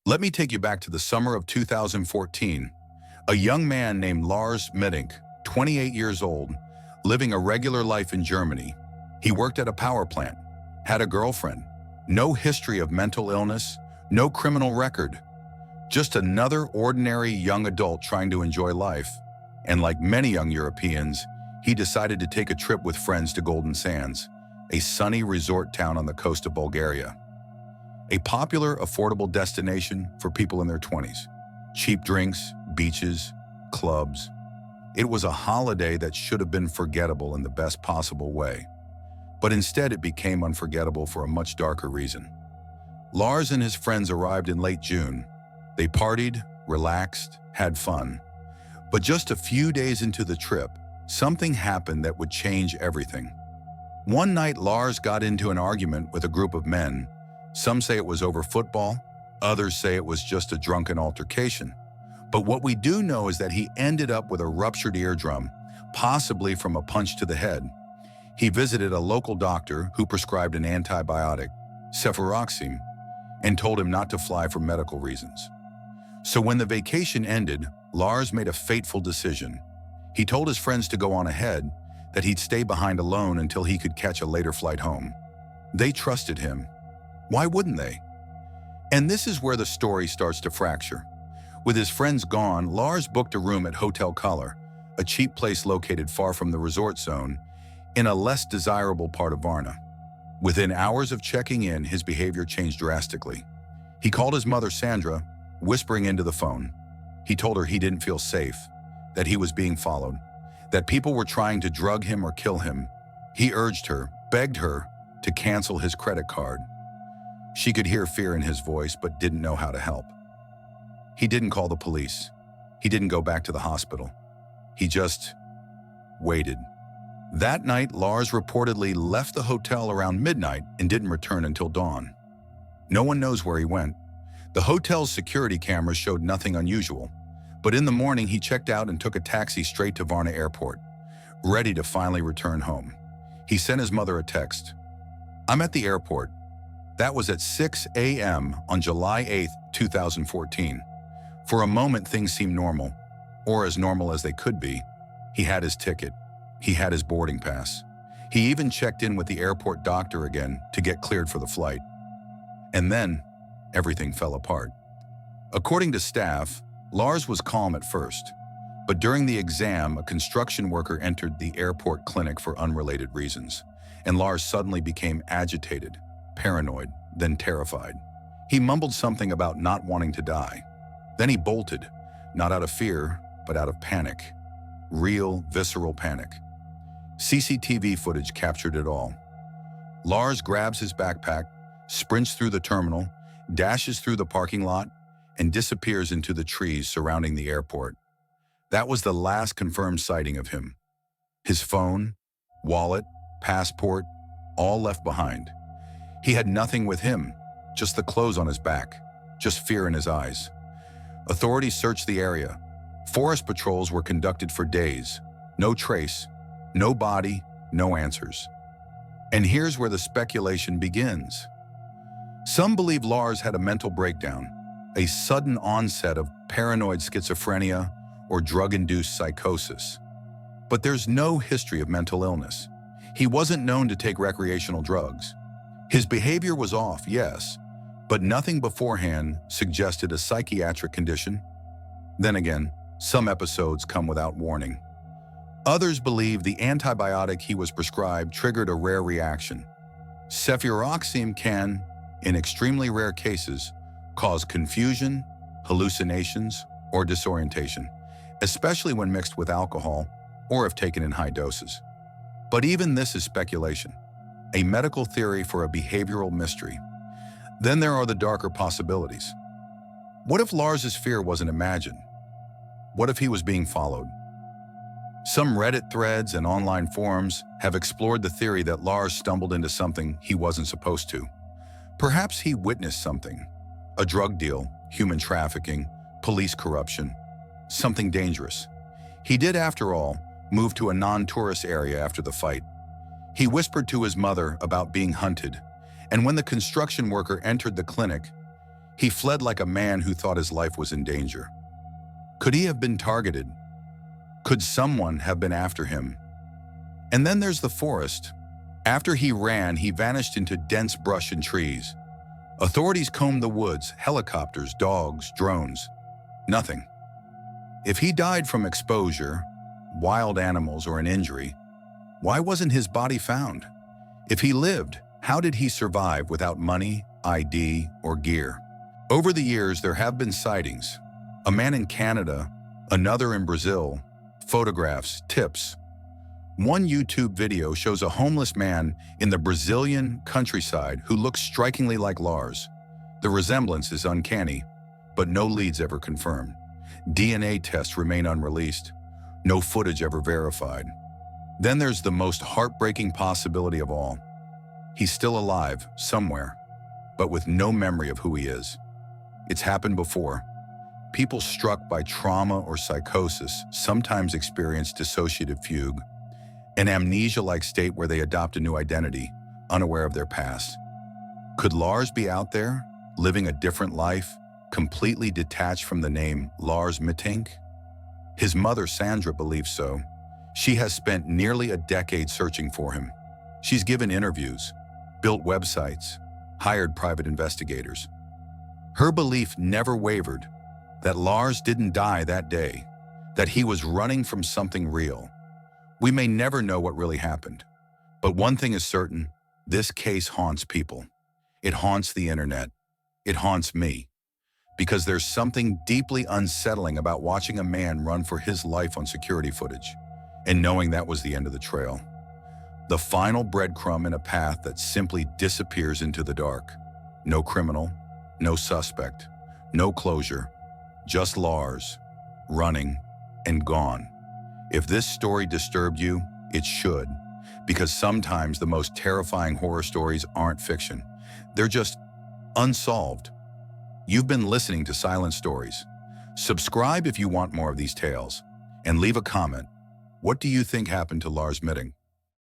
Let me take you back to the summer of 2014. A young man named Lars Mittank, 28 years old, living a regular life in Germany. He worked at a power plant, had a girlfriend, no history of mental illness, no criminal record. Just another ordinary young adult trying to enjoy life. And like many young Europeans, he decided to take a trip with friends to Golden Sands, a sunny resort town on the coast of Bulgaria. A popular, affordable destination for people in their 20s. Cheap drinks, beaches, clubs. It was a holiday that should have been forgettable in the best possible way. But instead it became unforgettable for a much darker reason. Lars and his friends arrived in late June. They partied, relaxed, had fun. But just a few days into the trip, something happened that would change everything. One night, Lars got into an argument with a group of men. Some say it was over football, others say it was just a drunken altercation. But what we do know is that he ended up with a ruptured eardrum, possibly from a punch to the head. He visited a local doctor who prescribed an antibiotic, cefuroxime, and told him not to fly for medical reasons. So when the vacation ended, Lars made a fateful decision. He told his friends to go on ahead, that he'd stay behind alone until he could catch a later flight home. They trusted him. Why wouldn't they? And this is where the story starts to fracture. With his friends gone, Lars booked a room at Hotel Color, a cheap place located far from the resort zone, in a less desirable part of Varna. Within hours of checking in, his behavior changed drastically. He called his mother Sandra, whispering into the phone. He told her he didn't feel safe, that he was being followed, that people were trying to drug him or kill him. He urged her, begged her, to cancel his credit card. She could hear fear in his voice but didn't know how to help. He didn't call the police. He didn't go back to the hospital. He just waited. That night, Lars reportedly left the hotel around midnight and didn't return until dawn. No one knows where he went. The hotel's security cameras showed nothing unusual, but in the morning he checked out and took a taxi straight to Varna Airport, ready to finally return home. He sent his mother a text. "I'm at the airport." That was at 6 a.m. on July 8, 2014. For a moment, things seemed normal, or as normal as they could be. He had his ticket. He had his boarding pass. He even checked in with the airport doctor again to get cleared for the flight. And then, everything fell apart. According to staff, Lars was calm at first, but during the exam, a construction worker entered the airport clinic for unrelated reasons, and Lars suddenly became agitated, paranoid, then terrified. He mumbled something about not wanting to die. Then he bolted, not out of fear, but out of panic. Real, visceral panic. CCTV footage captured it all. Lars grabs his backpack, sprints through the terminal, dashes through the parking lot, and disappears into the trees surrounding the airport. That was the last confirmed sighting of him. His phone, wallet, passport, all left behind. He had nothing with him, just the clothes on his back, just fear in his eyes. Authorities searched the area. Forest patrols were conducted for days. No trace, no body, no answers. And here's where the speculation begins. Some believe Lars had a mental breakdown, a sudden onset of paranoid schizophrenia or drug-induced psychosis. But there's no history of mental illness. He wasn't known to take recreational drugs. His behavior was off, yes, but nothing beforehand suggested a psychiatric condition. Then again, some episodes come without warning. Others believe the antibiotic he was prescribed triggered a rare reaction. Cefuroxime can, in extremely rare cases, cause confusion, hallucinations, or disorientation, especially when mixed with alcohol or if taken in high doses. But even this is speculation, a medical theory for a behavioral mystery. Then there are the darker possibilities. What if Lars's fear wasn't imagined? What if he was being followed? Some Reddit threads and online forums have explored the theory that Lars stumbled into something he wasn't supposed to. Perhaps he witnessed something, a drug deal, human trafficking, police corruption, something dangerous. He did, after all, move to a non-tourist area after the fight. He whispered to his mother about being hunted, and when the construction worker entered the clinic, He fled like a man who thought his life was in danger. Could he have been targeted? Could someone have been after him? And then there's the forest. After he ran, he vanished into dense brush and trees. Authorities combed the woods, helicopters, dogs, drones. Nothing. If he died from exposure, wild animals, or an injury, why wasn't his body found? If he lived, how did he survive without money, ID, or gear? Over the years, there have been sightings. A man in Canada, another in Brazil, photographs, tips. One YouTube video shows a homeless man in the Brazilian countryside who looks strikingly like Lars. The resemblance is uncanny, but no leads ever confirmed. DNA tests remain unreleased. No footage ever verified. Then there's the most heartbreaking possibility of all. He's still alive, somewhere, but with no memory of who he is. It's happened before. People struck by trauma or psychosis sometimes experience dissociative fugue, an amnesia-like state where they adopt a new identity, unaware of their past. Could Lars be out there, living a different life, completely detached from the name Lars Mittank? His mother, Sandra, believes so. She has spent nearly a decade searching for him. She's given interviews, built websites, hired private investigators. Her belief never wavered that Lars didn't die that day, that he was running from something real. We may never know what really happened, but one thing is certain, this case haunts people. It haunts the internet. It haunts me. Because there's something deeply unsettling about watching a man run for his life on security footage, and knowing that was the end of the trail. The final breadcrumb in a path that simply disappears into the dark. No criminal, no suspect, no closure, just Lars, running and gone. If this story disturbed you, it should, because sometimes the most terrifying horror stories aren't fiction. They're just unsolved. You've been listening to Silent Stories. Subscribe if you want more of these tales, and leave a comment. What do you think happened to Lars Mittank?